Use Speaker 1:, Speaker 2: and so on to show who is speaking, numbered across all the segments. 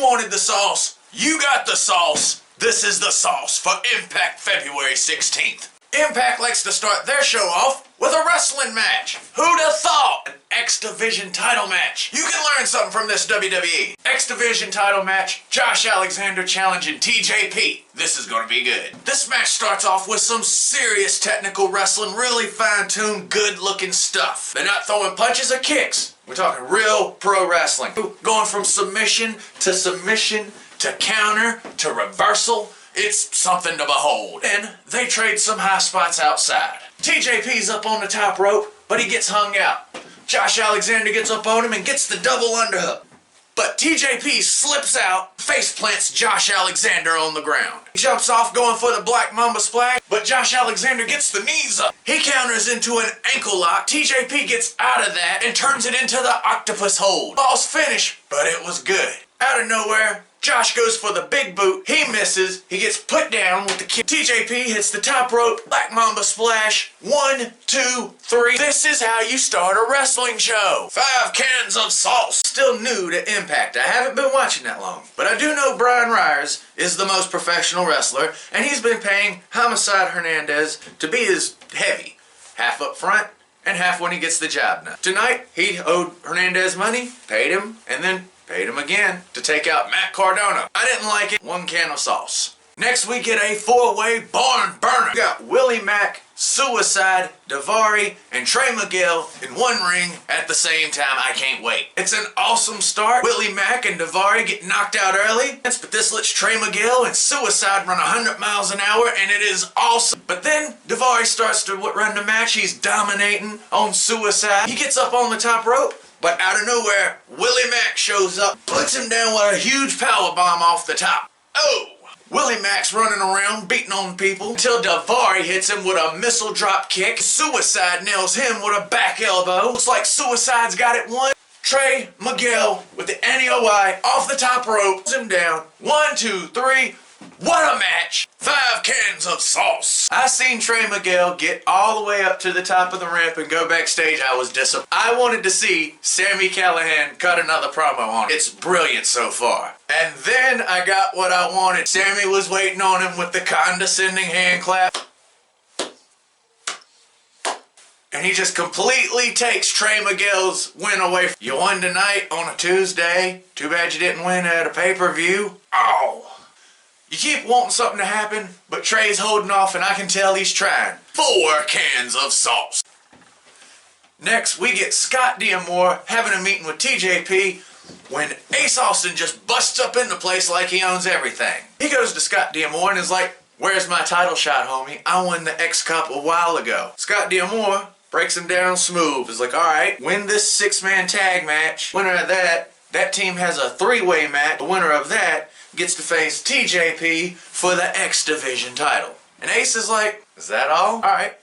Speaker 1: wanted the sauce. You got the sauce. This is the sauce for Impact February 16th. Impact likes to start their show off with a wrestling match. Who'd have thought? An X Division title match. You can learn something from this WWE. X Division title match, Josh Alexander challenging TJP. This is gonna be good. This match starts off with some serious technical wrestling, really fine-tuned, good-looking stuff. They're not throwing punches or kicks. We're talking real pro wrestling. Going from submission to counter to reversal. It's something to behold. Then they trade some high spots outside. TJP's up on the top rope, but he gets hung out. Josh Alexander gets up on him and gets the double underhook. But TJP slips out, face plants Josh Alexander on the ground. He jumps off going for the Black Mamba Splash, but Josh Alexander gets the knees up. He counters into an ankle lock. TJP gets out of that and turns it into the octopus hold. False finish, but it was good. Out of nowhere, Josh goes for the big boot. He misses. He gets put down with the kick. TJP hits the top rope. Black Mamba Splash. 1, 2, 3. This is how you start a wrestling show. 5 cans of sauce. Still new to Impact. I haven't been watching that long. But I do know Brian Ryers is the most professional wrestler, and he's been paying Homicide Hernandez to be his heavy. Half up front and half when he gets the job done. Tonight, he owed Hernandez money, paid him, and then paid him again to take out Matt Cardona. I didn't like it. 1 can of sauce. Next we get a 4-way barn burner. We got Willie Mack, Suicide, Daivari, and Trey Miguel in one ring at the same time. I can't wait. It's an awesome start. Willie Mack and Daivari get knocked out early, but this lets Trey Miguel and Suicide run 100 miles an hour, and it is awesome. But then Daivari starts to run the match. He's dominating on Suicide. He gets up on the top rope. But out of nowhere, Willie Mack shows up, puts him down with a huge powerbomb off the top. Oh! Willie Mack's running around, beating on people, until Daivari hits him with a missile drop kick. Suicide nails him with a back elbow. Looks like Suicide's got it won. Trey Miguel with the NEOI off the top rope, puts him down. 1, 2, 3. What a match! 5 cans of sauce. I seen Trey Miguel get all the way up to the top of the ramp and go backstage. I was disappointed. I wanted to see Sami Callihan cut another promo on it. It's brilliant so far. And then I got what I wanted. Sami was waiting on him with the condescending hand clap. And he just completely takes Trey Miguel's win away. You won tonight on a Tuesday. Too bad you didn't win at a pay-per-view. Oh. You keep wanting something to happen, but Trey's holding off and I can tell he's trying. 4 cans of sauce. Next, we get Scott D'Amore having a meeting with TJP when Ace Austin just busts up in the place like he owns everything. He goes to Scott D'Amore and is like, "Where's my title shot, homie? I won the X Cup a while ago." Scott D'Amore breaks him down smooth. He's like, "Alright, win this 6-man tag match. Winner of that team has a 3-way match. The winner of that gets to face TJP for the X Division title." And Ace is like, "Is that all? Alright,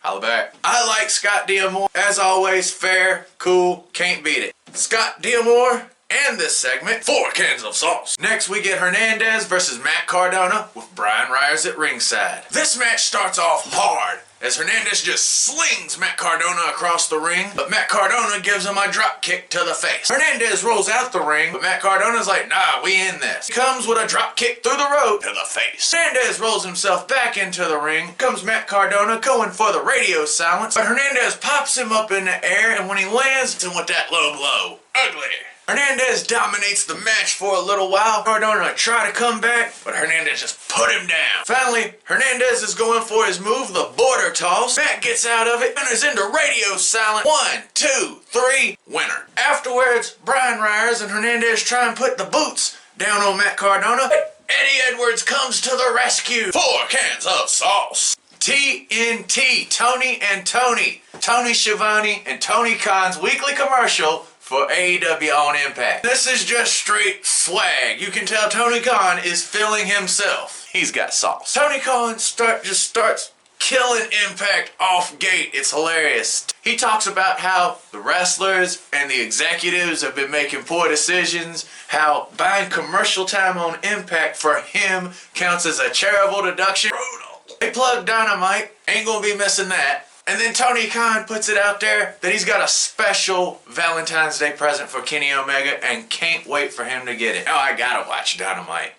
Speaker 1: holla back." I like Scott D'Amore. As always, fair, cool, can't beat it. Scott D'Amore and this segment, 4 cans of sauce. Next we get Hernandez versus Matt Cardona with Brian Ryers at ringside. This match starts off hard as Hernandez just slings Matt Cardona across the ring, but Matt Cardona gives him a drop kick to the face. Hernandez rolls out the ring, but Matt Cardona's like, "Nah, we in this." He comes with a drop kick through the rope to the face. Hernandez rolls himself back into the ring. Comes Matt Cardona going for the radio silence, but Hernandez pops him up in the air, and when he lands, it's with that low blow. Ugly. Hernandez dominates the match for a little while. Cardona tried to come back, but Hernandez just put him down. Finally, Hernandez is going for his move, the border toss. Matt gets out of it and is into radio silent. 1, 2, 3, winner. Afterwards, Brian Ryers and Hernandez try and put the boots down on Matt Cardona. Eddie Edwards comes to the rescue. 4 cans of sauce. TNT, Tony and Tony. Tony Schiavone and Tony Khan's weekly commercial for AEW on Impact. This is just straight swag. You can tell Tony Khan is feeling himself. He's got sauce. Tony Khan just starts killing Impact off gate. It's hilarious. He talks about how the wrestlers and the executives have been making poor decisions, how buying commercial time on Impact for him counts as a charitable deduction. Brutal. They plug Dynamite. Ain't gonna be missing that. And then Tony Khan puts it out there that he's got a special Valentine's Day present for Kenny Omega and can't wait for him to get it. Oh, I gotta watch Dynamite.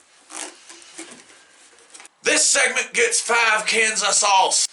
Speaker 1: This segment gets 5 cans of sauce.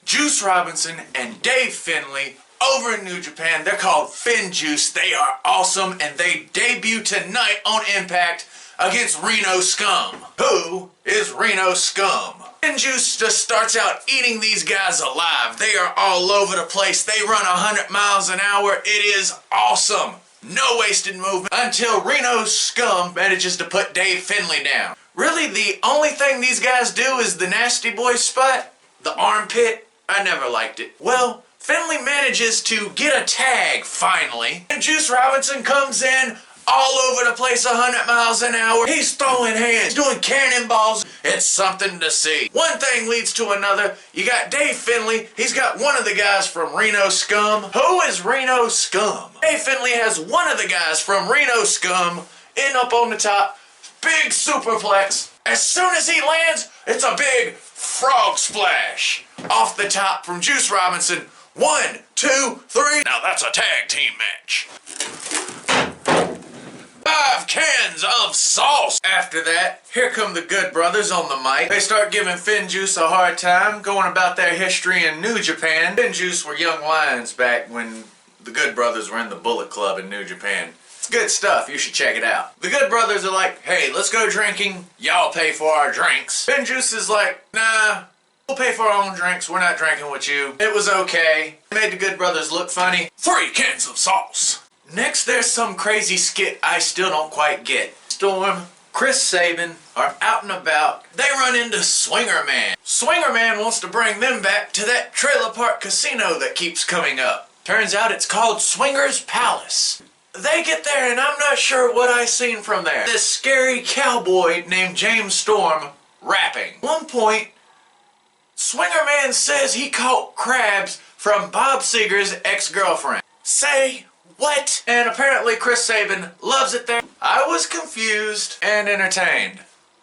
Speaker 1: Juice Robinson and Dave Finlay over in New Japan. They're called Fin Juice. They are awesome and they debut tonight on Impact against Reno Scum. Who is Reno Scum? Fin Juice just starts out eating these guys alive. They are all over the place. They run 100 miles an hour. It is awesome. No wasted movement until Reno Scum manages to put Dave Finlay down. Really, the only thing these guys do is the Nasty Boy spot, the armpit. I never liked it. Well, Finlay manages to get a tag finally, and Juice Robinson comes in all over the place 100 miles an hour. He's throwing hands, doing cannonballs. It's something to see. One thing leads to another. You got Dave Finlay. He's got one of the guys from Reno Scum. Who is Reno Scum? Dave Finlay has one of the guys from Reno Scum in up on the top. Big superplex. As soon as he lands, it's a big frog splash off the top from Juice Robinson. 1, 2, 3. Now that's a tag team match. 5 cans of sauce. After that, here come the Good Brothers on the mic. They start giving Fin Juice a hard time, going about their history in New Japan. Fin Juice were young lions back when the Good Brothers were in the Bullet Club in New Japan. It's good stuff, you should check it out. The Good Brothers are like, hey, let's go drinking, y'all pay for our drinks. Fin Juice is like, nah, we'll pay for our own drinks, we're not drinking with you. It was okay. It made the Good Brothers look funny. 3 cans of sauce. Next, there's some crazy skit I still don't quite get. Storm, Chris Sabin are out and about. They run into Swinger Man. Swinger Man wants to bring them back to that trailer park casino that keeps coming up. Turns out it's called Swinger's Palace. They get there and I'm not sure what I seen from there. This scary cowboy named James Storm rapping. At one point, Swinger Man says he caught crabs from Bob Seger's ex-girlfriend. Say what? And apparently Chris Sabin loves it there. I was confused and entertained.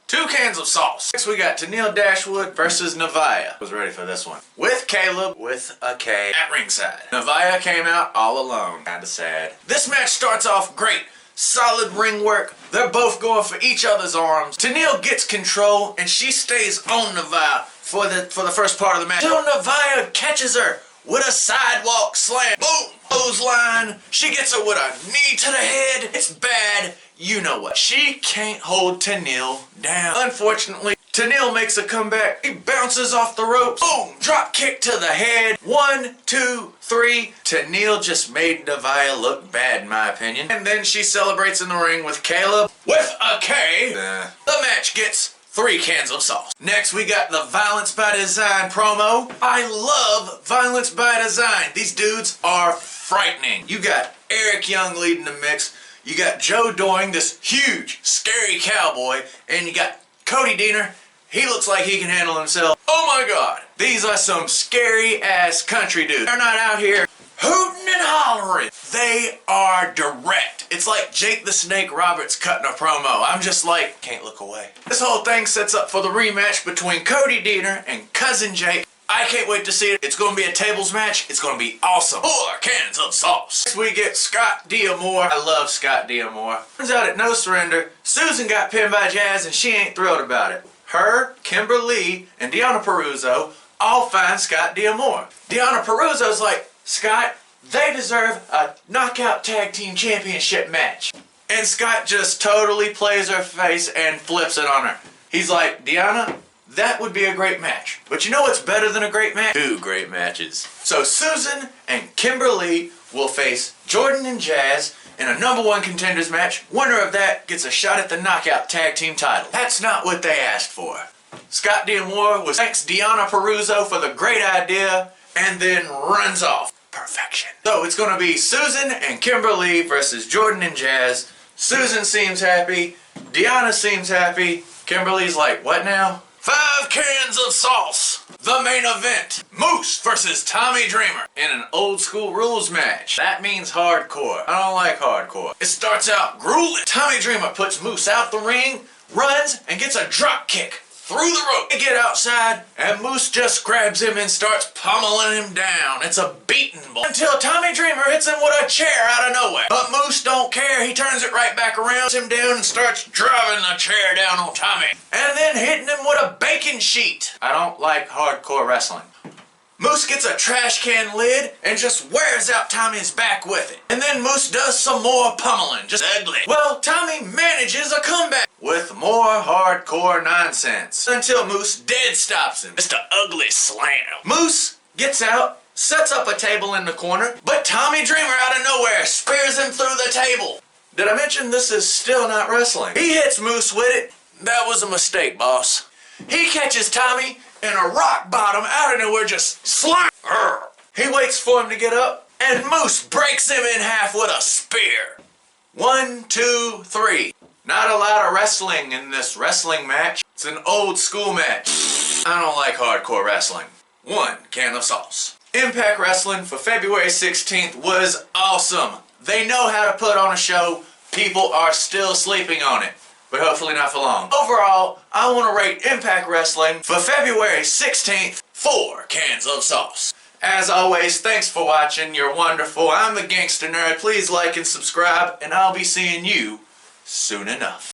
Speaker 1: 2 cans of sauce. Next we got Tennille Dashwood versus Nevaya. I was ready for this one. With Caleb, with a K, at ringside. Nevaya came out all alone. Kinda sad. This match starts off great. Solid ring work. They're both going for each other's arms. Tennille gets control and she stays on Nevaya for the first part of the match. Till Nevaya catches her with a sidewalk slam. Boom! Clothesline. She gets her with a knee to the head. It's bad. You know what? She can't hold Tennille down. Unfortunately, Tennille makes a comeback. He bounces off the ropes. Boom! Drop kick to the head. 1, 2, 3. Tennille just made Nevaya look bad in my opinion. And then she celebrates in the ring with Caleb with a K. The match gets 3 cans of sauce. Next we got the Violence by Design promo. I love Violence by Design. These dudes are frightening. You got Eric Young leading the mix. You got Joe Doing, this huge, scary cowboy. And you got Cody Deaner. He looks like he can handle himself. Oh my god. These are some scary ass country dudes. They're not out here hooting and hollering. They are direct. It's like Jake the Snake Roberts cutting a promo. I'm just like, can't look away. This whole thing sets up for the rematch between Cody Deaner and Cousin Jake. I can't wait to see it. It's going to be a tables match. It's going to be awesome. 4 cans of sauce. Next we get Scott D'Amore. I love Scott D'Amore. Turns out at No Surrender, Susan got pinned by Jazz and she ain't thrilled about it. Her, Kimberly, and Deonna Purrazzo all find Scott D'Amore. Deonna Purrazzo's like, Scott, they deserve a knockout tag team championship match. And Scott just totally plays her face and flips it on her. He's like, Deonna, that would be a great match. But you know what's better than a great match? 2 great matches. So Susan and Kimberly will face Jordan and Jazz in a #1 contenders match. Winner of that gets a shot at the knockout tag team title. That's not what they asked for. Scott D'Amore thanks Deonna Purrazzo for the great idea and then runs off. Perfection. So it's going to be Susan and Kimberly versus Jordan and Jazz. Susan seems happy. Deonna seems happy. Kimberly's like, what now? 5 cans of sauce. The main event. Moose versus Tommy Dreamer in an old school rules match. That means hardcore. I don't like hardcore. It starts out grueling. Tommy Dreamer puts Moose out the ring, runs, and gets a drop kick through the rope. They get outside, and Moose just grabs him and starts pummeling him down. It's a beating ball. Until Tommy Dreamer hits him with a chair out of nowhere. But Moose don't care. He turns it right back around, him down, and starts driving the chair down on Tommy. And then hitting him with a bacon sheet. I don't like hardcore wrestling. Moose gets a trash can lid and just wears out Tommy's back with it. And then Moose does some more pummeling, just ugly. Well, Tommy manages a comeback with more hardcore nonsense until Moose dead stops him. Just an ugly slam. Moose gets out, sets up a table in the corner, but Tommy Dreamer out of nowhere spears him through the table. Did I mention this is still not wrestling? He hits Moose with it. That was a mistake, boss. He catches Tommy in a rock bottom out of nowhere, just slam. He waits for him to get up, and Moose breaks him in half with a spear. 1, 2, 3. Not a lot of wrestling in this wrestling match. It's an old school match. I don't like hardcore wrestling. 1 can of sauce. Impact Wrestling for February 16th was awesome. They know how to put on a show. People are still sleeping on it, but hopefully not for long. Overall, I want to rate Impact Wrestling for February 16th 4 cans of sauce. As always, thanks for watching. You're wonderful. I'm the Gangster Nerd. Please like and subscribe, and I'll be seeing you soon enough.